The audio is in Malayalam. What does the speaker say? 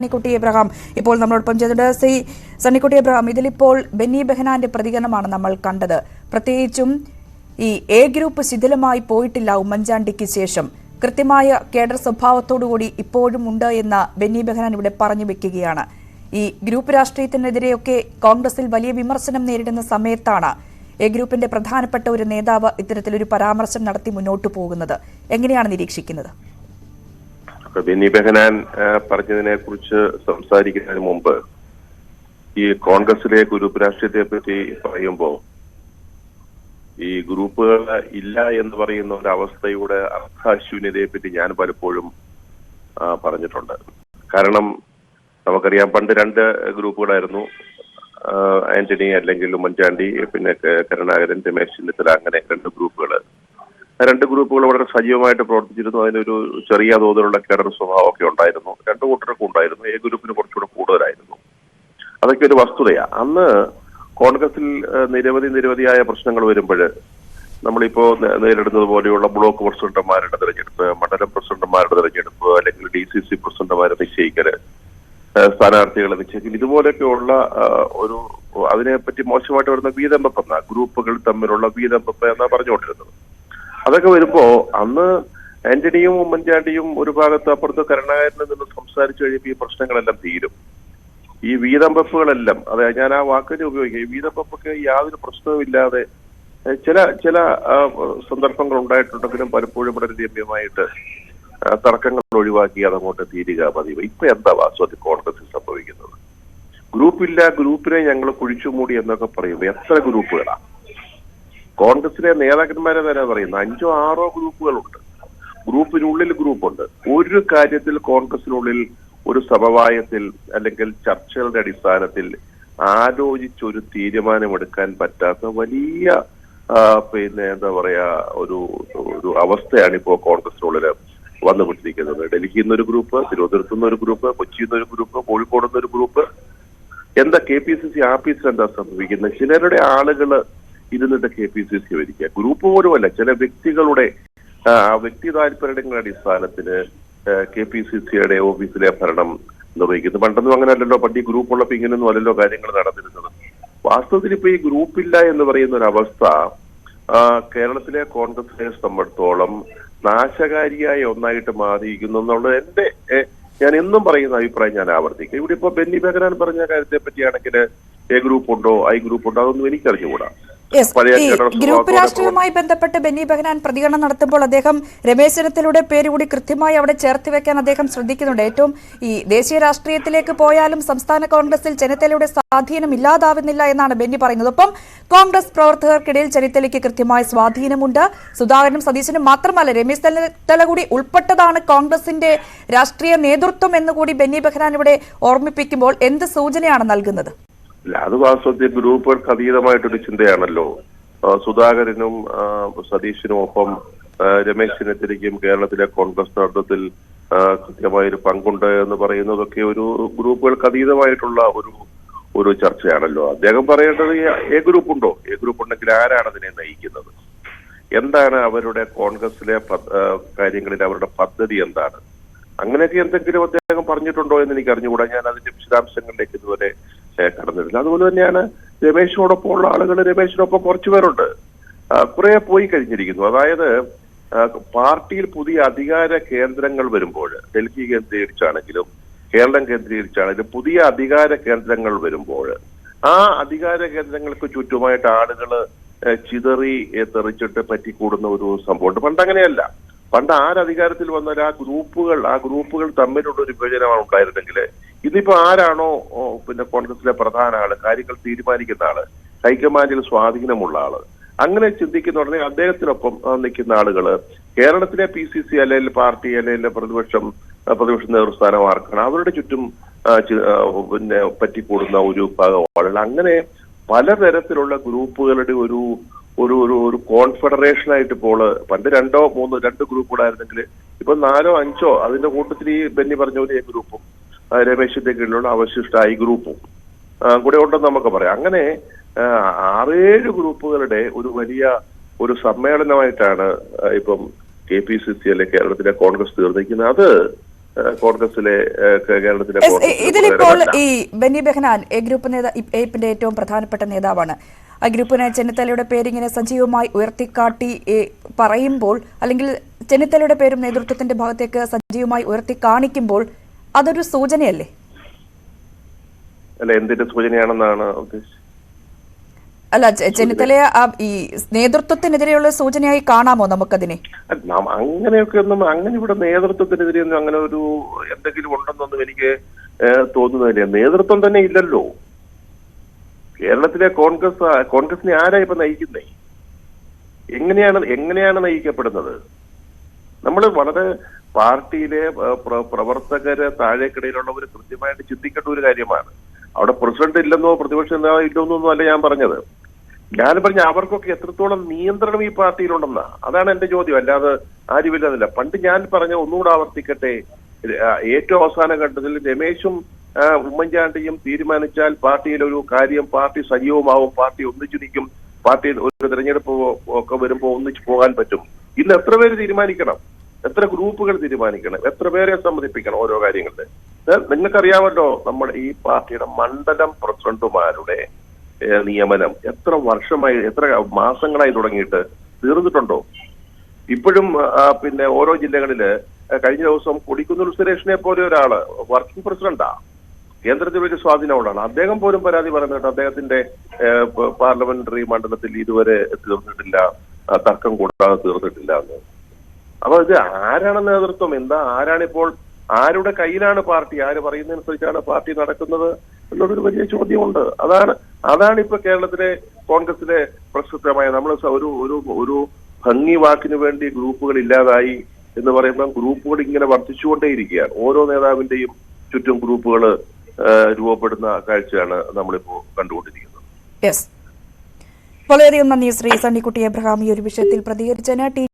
സണ്ണിക്കുട്ടി എബ്രഹാം ഇപ്പോൾ നമ്മളോടൊപ്പം ചെയ്തിട്ടുണ്ട്. സണ്ണിക്കുട്ടി എബ്രഹാം, ഇതിലിപ്പോൾ ബെന്നി ബെഹനാന്റെ പ്രതികരണമാണ് നമ്മൾ കണ്ടത്. പ്രത്യേകിച്ചും ഈ എ ഗ്രൂപ്പ് ശിഥിലമായി പോയിട്ടില്ല ഉമ്മൻചാണ്ടിക്ക് ശേഷം, കൃത്യമായ കേഡർ സ്വഭാവത്തോടുകൂടി ഇപ്പോഴും ഉണ്ട് എന്ന് ബെന്നി ബെഹനാൻ ഇവിടെ പറഞ്ഞു വെക്കുകയാണ്. ഈ ഗ്രൂപ്പ് രാഷ്ട്രീയത്തിനെതിരെയൊക്കെ കോൺഗ്രസിൽ വലിയ വിമർശനം നേരിടുന്ന സമയത്താണ് എ ഗ്രൂപ്പിന്റെ പ്രധാനപ്പെട്ട ഒരു നേതാവ് ഇത്തരത്തിലൊരു പരാമർശം നടത്തി മുന്നോട്ട് പോകുന്നത്. എങ്ങനെയാണ് നിരീക്ഷിക്കുന്നത്? ബെന്നി ബെഹനാൻ പറഞ്ഞതിനെ കുറിച്ച് സംസാരിക്കുന്നതിന് മുമ്പ് ഈ കോൺഗ്രസിലെ ഗ്രൂപ്പ് രാഷ്ട്രീയത്തെ പറ്റി പറയുമ്പോൾ ഈ ഗ്രൂപ്പുകൾ ഇല്ല എന്ന് പറയുന്ന ഒരു അവസ്ഥയുടെ അർത്ഥശൂന്യതയെ പറ്റി ഞാൻ പലപ്പോഴും പറഞ്ഞിട്ടുണ്ട്. കാരണം നമുക്കറിയാം, പണ്ട് രണ്ട് ഗ്രൂപ്പുകളായിരുന്നു. ആന്റണി അല്ലെങ്കിൽ ഉമ്മൻചാണ്ടി, പിന്നെ കരുണാകരൻ, രമേശ് ചെന്നിത്തല, അങ്ങനെ രണ്ട് ഗ്രൂപ്പുകൾ. രണ്ട് ഗ്രൂപ്പുകൾ വളരെ സജീവമായിട്ട് പ്രവർത്തിച്ചിരുന്നു. അതിനൊരു ചെറിയ തോതിലുള്ള കേഡർ സ്വഭാവമൊക്കെ ഉണ്ടായിരുന്നു. രണ്ടു കൂട്ടർക്കും ഉണ്ടായിരുന്നു. എ ഗ്രൂപ്പിന് കുറച്ചുകൂടെ കൂടുതലായിരുന്നു. അതൊക്കെ ഒരു വസ്തുതയാണ്. അന്ന് കോൺഗ്രസിൽ നിരവധിയായ പ്രശ്നങ്ങൾ വരുമ്പോൾ നമ്മളിപ്പോ നേരിടുന്നത് പോലെയുള്ള ബ്ലോക്ക് പ്രസിഡന്റുമാരുടെ തെരഞ്ഞെടുപ്പ്, മണ്ഡലം പ്രസിഡന്റുമാരുടെ തെരഞ്ഞെടുപ്പ്, അല്ലെങ്കിൽ DCC പ്രസിഡന്റുമാരെ നിശ്ചയിക്കല്, സ്ഥാനാർത്ഥികളെ നിശ്ചയിക്കൽ, ഇതുപോലെയൊക്കെയുള്ള ഒരു അതിനെപ്പറ്റി മോശമായിട്ട് വരുന്ന വീതംവെപ്പ് എന്ന ഗ്രൂപ്പുകൾ തമ്മിലുള്ള വീതംവെപ്പ് എന്നാ പറഞ്ഞുകൊണ്ടിരുന്നത്. അതൊക്കെ വരുമ്പോ അന്ന് ആന്റണിയും ഉമ്മൻചാണ്ടിയും ഒരു ഭാഗത്ത്, അപ്പുറത്ത് കരുണാകരനിൽ നിന്ന് സംസാരിച്ചു കഴിയുമ്പോൾ ഈ പ്രശ്നങ്ങളെല്ലാം തീരും. ഈ വീതംവെപ്പുകളെല്ലാം, അതെ, ഞാൻ ആ വാക്കിനെ ഉപയോഗിക്കുക, ഈ വീതംവെപ്പൊക്കെ യാതൊരു പ്രശ്നവുമില്ലാതെ ചില സന്ദർഭങ്ങൾ ഉണ്ടായിട്ടുണ്ടെങ്കിലും പലപ്പോഴും വളരെ രമ്യമായിട്ട് തർക്കങ്ങൾ ഒഴിവാക്കി അതങ്ങോട്ട് തീരുക പതിവ്. ഇപ്പൊ എന്താ വാസ്തവത്തിൽ കോൺഗ്രസിൽ സംഭവിക്കുന്നത്? ഗ്രൂപ്പില്ല, ഗ്രൂപ്പിനെ ഞങ്ങൾ കുഴിച്ചുമൂടി എന്നൊക്കെ പറയുമ്പോൾ എത്ര ഗ്രൂപ്പുകളാണ്? കോൺഗ്രസിലെ നേതാക്കന്മാരെ തന്നെ പറയുന്ന 5 or 6 ഗ്രൂപ്പുകളുണ്ട്. ഗ്രൂപ്പിനുള്ളിൽ ഗ്രൂപ്പുണ്ട്. ഒരു കാര്യത്തിൽ കോൺഗ്രസിനുള്ളിൽ ഒരു സമവായത്തിൽ അല്ലെങ്കിൽ ചർച്ചകളുടെ അടിസ്ഥാനത്തിൽ ആലോചിച്ചൊരു തീരുമാനമെടുക്കാൻ പറ്റാത്ത വലിയ പിന്നെ എന്താ പറയാ ഒരു അവസ്ഥയാണ് ഇപ്പോൾ കോൺഗ്രസിനുള്ളിൽ വന്നുകൊണ്ടിരിക്കുന്നത്. ഡൽഹിയിൽ നിന്നൊരു ഗ്രൂപ്പ്, തിരുവനന്തപുരത്തു നിന്നൊരു ഗ്രൂപ്പ്, കൊച്ചിയിൽ നിന്നൊരു ഗ്രൂപ്പ്, കോഴിക്കോട് നിന്നൊരു ഗ്രൂപ്പ്. എന്താ KPCC ആഫീസിൽ എന്താ സംഭവിക്കുന്നത്? ചിലരുടെ ആളുകൾ ഇരുന്നിട്ട് KPCC ഭരിക്കുക. ഗ്രൂപ്പ് പോലുമല്ല, ചില വ്യക്തികളുടെ വ്യക്തി താല്പര്യങ്ങളുടെ അടിസ്ഥാനത്തിന് KPCCയുടെ ഓഫീസിലെ ഭരണം നിർവഹിക്കുന്നു. പണ്ടൊന്നും അങ്ങനെ അല്ലല്ലോ. പണ്ട് ഈ ഗ്രൂപ്പുള്ളപ്പോൾ ഇങ്ങനെയൊന്നും അല്ലല്ലോ കാര്യങ്ങൾ നടന്നിരുന്നത്. വാസ്തവത്തിൽ ഇപ്പൊ ഈ ഗ്രൂപ്പില്ല എന്ന് പറയുന്ന ഒരു അവസ്ഥ കേരളത്തിലെ കോൺഗ്രസിനെ സംബന്ധിച്ചിടത്തോളം നാശകാരിയായ ഒന്നായിട്ട് മാറിയിരിക്കുന്നു എന്നുള്ളത് ഞാൻ എന്നും പറയുന്ന അഭിപ്രായം ഞാൻ ആവർത്തിക്കും. ഇവിടെ ഇപ്പൊ ബെന്നി ബെഹനാൻ പറഞ്ഞ കാര്യത്തെ പറ്റിയാണെങ്കിൽ എ ഗ്രൂപ്പ് ഉണ്ടോ, ഐ ഗ്രൂപ്പ് ഉണ്ടോ, അതൊന്നും എനിക്കറിഞ്ഞുകൂടാ. ഗ്രൂപ്പ് രാഷ്ട്രീയവുമായി ബന്ധപ്പെട്ട് ബെന്നി ബെഹനാൻ പ്രതികരണം നടത്തുമ്പോൾ അദ്ദേഹം രമേശ് ചെന്നിത്തലയുടെ പേര് കൂടി കൃത്യമായി അവിടെ ചേർത്ത് വെക്കാൻ അദ്ദേഹം ശ്രദ്ധിക്കുന്നുണ്ട്. ഏറ്റവും ഈ ദേശീയ രാഷ്ട്രീയത്തിലേക്ക് പോയാലും സംസ്ഥാന കോൺഗ്രസിൽ ചെന്നിത്തലയുടെ സ്വാധീനം ഇല്ലാതാവുന്നില്ല എന്നാണ് ബെന്നി പറയുന്നത്. ഒപ്പം കോൺഗ്രസ് പ്രവർത്തകർക്കിടയിൽ ചെന്നിത്തലയ്ക്ക് കൃത്യമായ സ്വാധീനമുണ്ട്. സുധാകരനും സതീശനും മാത്രമല്ല, രമേശ് ചെന്നിത്തല കൂടി ഉൾപ്പെട്ടതാണ് കോൺഗ്രസിന്റെ രാഷ്ട്രീയ നേതൃത്വം എന്നുകൂടി ബെന്നി ബെഹനാൻ ഇവിടെ ഓർമ്മിപ്പിക്കുമ്പോൾ എന്ത് സൂചനയാണ് നൽകുന്നത്? അത് വാസ്തവത്തിൽ ഗ്രൂപ്പുകൾക്ക് അതീതമായിട്ടൊരു ചിന്തയാണല്ലോ. സുധാകരനും സതീശനും ഒപ്പം രമേശ് ചെന്നിത്തലയ്ക്കും കേരളത്തിലെ കോൺഗ്രസ് നേതൃത്വത്തിൽ കൃത്യമായൊരു പങ്കുണ്ട് എന്ന് പറയുന്നതൊക്കെ ഒരു ഗ്രൂപ്പുകൾക്ക് അതീതമായിട്ടുള്ള ഒരു ചർച്ചയാണല്ലോ. അദ്ദേഹം പറയേണ്ടത് എ ഗ്രൂപ്പ് ഉണ്ടോ, എ ഗ്രൂപ്പ് ഉണ്ടെങ്കിൽ ആരാണ് അതിനെ നയിക്കുന്നത്, എന്താണ് അവരുടെ കോൺഗ്രസിലെ കാര്യങ്ങളിൽ അവരുടെ പദ്ധതി എന്താണ്, അങ്ങനെയൊക്കെ എന്തെങ്കിലും അദ്ദേഹം പറഞ്ഞിട്ടുണ്ടോ എന്ന് എനിക്ക് അറിഞ്ഞുകൂടാ. ഞാൻ അതിന്റെ വിശദാംശങ്ങളിലേക്ക് ഇതുവരെ കടന്നിട്ടില്ല. അതുപോലെ തന്നെയാണ് രമേശിനോടൊപ്പം ഉള്ള ആളുകൾ, രമേശിനൊപ്പം കുറച്ചുപേരുണ്ട്, കുറെ പോയി കഴിഞ്ഞിരിക്കുന്നു. അതായത് പാർട്ടിയിൽ പുതിയ അധികാര കേന്ദ്രങ്ങൾ വരുമ്പോൾ, ഡൽഹി കേന്ദ്രീകരിച്ചാണെങ്കിലും കേരളം കേന്ദ്രീകരിച്ചാണെങ്കിലും പുതിയ അധികാര കേന്ദ്രങ്ങൾ വരുമ്പോൾ ആ അധികാര കേന്ദ്രങ്ങൾക്ക് ചുറ്റുമായിട്ട് ആളുകൾ ചിതറി തെറിച്ചിട്ട് പറ്റിക്കൂടുന്ന ഒരു സംഭവമുണ്ട്. പണ്ട് അങ്ങനെയല്ല. പണ്ട് ആരധികാരത്തിൽ വന്നാൽ ആ ഗ്രൂപ്പുകൾ തമ്മിലുള്ള ഒരു വിഭജനമാണ് ഉണ്ടായിരുന്നെങ്കിൽ ഇതിപ്പോ ആരാണോ പിന്നെ കോൺഗ്രസിലെ പ്രധാന ആള്, കാര്യങ്ങൾ തീരുമാനിക്കുന്ന ആള്, ഹൈക്കമാൻഡിൽ സ്വാധീനമുള്ള ആള്, അങ്ങനെ ചിന്തിക്കുന്ന ഉടനെ അദ്ദേഹത്തിനൊപ്പം നിൽക്കുന്ന ആളുകള് കേരളത്തിലെ PCC അല്ലെങ്കിൽ പാർട്ടി അല്ലെങ്കിൽ പ്രതിപക്ഷ നേതൃസ്ഥാനം ആർക്കാണ് അവരുടെ ചുറ്റും പിന്നെ പറ്റിക്കൂടുന്ന ഒരു ഭാഗം ആളുകൾ. അങ്ങനെ പലതരത്തിലുള്ള ഗ്രൂപ്പുകളുടെ ഒരു കോൺഫെഡറേഷൻ ആയിട്ട് ഇപ്പോൾ പണ്ട് 2 or 3 ഗ്രൂപ്പുകളായിരുന്നെങ്കിൽ ഇപ്പൊ 4 or 5 അതിന്റെ കൂട്ടത്തിൽ ഈ ബെന്നി പറഞ്ഞ പോലെ ഗ്രൂപ്പും രമേശിന്റെ കീഴിലുള്ള അവശിഷ്ട ഐ ഗ്രൂപ്പും കൂടെ ഉണ്ടെന്ന് നമുക്ക് പറയാം. അങ്ങനെ 6-7 ഗ്രൂപ്പുകളുടെ ഒരു വലിയ സമ്മേളനമായിട്ടാണ് ഇപ്പം KPCC അല്ലെങ്കിൽ കേരളത്തിലെ കോൺഗ്രസ് തീർന്നിരിക്കുന്നത്. അത് കോൺഗ്രസിലെ കേരളത്തിലെ ഇതിലിപ്പോൾ ഈ ബെന്നി ബെഹനാൻ എ ഗ്രൂപ്പ് എപ്പിന്റെ ഏറ്റവും പ്രധാനപ്പെട്ട നേതാവാണ്. ആ ഗ്രൂപ്പിന് ചെന്നിത്തലയുടെ പേരിങ്ങനെ സജീവമായി ഉയർത്തിക്കാട്ടി പറയുമ്പോൾ, അല്ലെങ്കിൽ ചെന്നിത്തലയുടെ പേരും നേതൃത്വത്തിന്റെ ഭാഗത്തേക്ക് സജീവമായി ഉയർത്തി കാണിക്കുമ്പോൾ അതൊരു സൂചനയല്ലേ? അല്ല, എന്തിന്റെ സൂചനയാണെന്നാണ് ഉദ്ദേശിച്ചത്? അല്ല, ചെന്നിത്തലയെ ഈ നേതൃത്വത്തിനെതിരെയുള്ള സൂചനയായി കാണാമോ നമുക്കതിനെ? അങ്ങനെയൊക്കെ ഒന്നും, അങ്ങനെ ഇവിടെ നേതൃത്വത്തിനെതിരെ ഒന്നും അങ്ങനെ ഒരു എന്തെങ്കിലും ഉണ്ടെന്നൊന്നും എനിക്ക് തോന്നുന്നില്ല. നേതൃത്വം തന്നെ ഇല്ലല്ലോ കേരളത്തിലെ കോൺഗ്രസിനെ ആരാ ഇപ്പൊ നയിക്കുന്നേ? എങ്ങനെയാണ് നയിക്കപ്പെടുന്നത്? നമ്മൾ വളരെ പാർട്ടിയിലെ പ്രവർത്തകര് താഴേക്കിടയിലുള്ളവർ കൃത്യമായിട്ട് ചിന്തിക്കേണ്ട ഒരു കാര്യമാണ്. അവിടെ പ്രസിഡന്റ് ഇല്ലെന്നോ പ്രതിപക്ഷ നേതാവ് ഇല്ലെന്നൊന്നും അല്ല ഞാൻ പറഞ്ഞത്. ഞാൻ പറഞ്ഞ അവർക്കൊക്കെ എത്രത്തോളം നിയന്ത്രണം ഈ പാർട്ടിയിലുണ്ടെന്നാ. അതാണ് എന്റെ ചോദ്യം, അല്ലാതെ ആരുമില്ലെന്നില്ല. പണ്ട് ഞാൻ പറഞ്ഞ ഒന്നുകൂടെ ആവർത്തിക്കട്ടെ, ഏറ്റവും അവസാന ഘട്ടത്തിൽ രമേശും ഉമ്മൻചാണ്ടിയും തീരുമാനിച്ചാൽ പാർട്ടിയിൽ ഒരു കാര്യം പാർട്ടി സജീവമാവും, പാർട്ടി ഒന്നിച്ചു നിൽക്കും, പാർട്ടിയിൽ ഒരു തെരഞ്ഞെടുപ്പ് ഒക്കെ വരുമ്പോൾ ഒന്നിച്ചു പോകാൻ പറ്റും. ഇന്ന് എത്ര പേര് തീരുമാനിക്കണം, എത്ര ഗ്രൂപ്പുകൾ തീരുമാനിക്കണം, എത്ര പേരെ സമ്മതിപ്പിക്കണം ഓരോ കാര്യങ്ങളുടെ? നിങ്ങൾക്കറിയാമല്ലോ, നമ്മുടെ ഈ പാർട്ടിയുടെ മണ്ഡലം പ്രസിഡന്റുമാരുടെ നിയമനം എത്ര വർഷമായി, എത്ര മാസങ്ങളായി തുടങ്ങിയിട്ട് തീർന്നിട്ടുണ്ടോ? ഇപ്പോഴും പിന്നെ ഓരോ ജില്ലകളില് കഴിഞ്ഞ ദിവസം കൊടിക്കുന്നിൽ സുരേഷിനെ പോലെ ഒരാള് വർക്കിംഗ് പ്രസിഡന്റാ, കേന്ദ്രത്തിൽ വലിയ സ്വാധീനമുള്ളതാണ്. അദ്ദേഹം പോലും പരാതി പറയുന്നുണ്ട്, അദ്ദേഹത്തിന്റെ പാർലമെന്ററി മണ്ഡലത്തിൽ ഇതുവരെ തീർന്നിട്ടില്ല, തർക്കം കൂടാതെ തീർന്നിട്ടില്ല എന്ന്. അപ്പൊ ഇത് ആരാണ് നേതൃത്വം? എന്താ, ആരാണിപ്പോൾ, ആരുടെ കയ്യിലാണ് പാർട്ടി? ആര് പറയുന്നതനുസരിച്ചാണ് പാർട്ടി നടക്കുന്നത് എന്നുള്ളൊരു വലിയ ചോദ്യമുണ്ട്. അതാണ് ഇപ്പൊ കേരളത്തിലെ കോൺഗ്രസിലെ പ്രസക്തമായ, നമ്മൾ ഒരു ഭംഗി വാക്കിന് വേണ്ടി ഗ്രൂപ്പുകൾ ഇല്ലാതായി എന്ന് പറയുമ്പോൾ ഗ്രൂപ്പുകൾ ഇങ്ങനെ വർദ്ധിച്ചുകൊണ്ടേയിരിക്കുകയാണ്. ഓരോ നേതാവിന്റെയും ചുറ്റും ഗ്രൂപ്പുകൾ രൂപപ്പെടുന്ന കാഴ്ചയാണ് നമ്മളിപ്പോ കണ്ടുകൊണ്ടിരിക്കുന്നത്. വളരെയധികം നന്ദി ശ്രീ സണ്ണിക്കുട്ടി എബ്രഹാം ഈ ഒരു വിഷയത്തിൽ പ്രതികരിച്ചതിന്.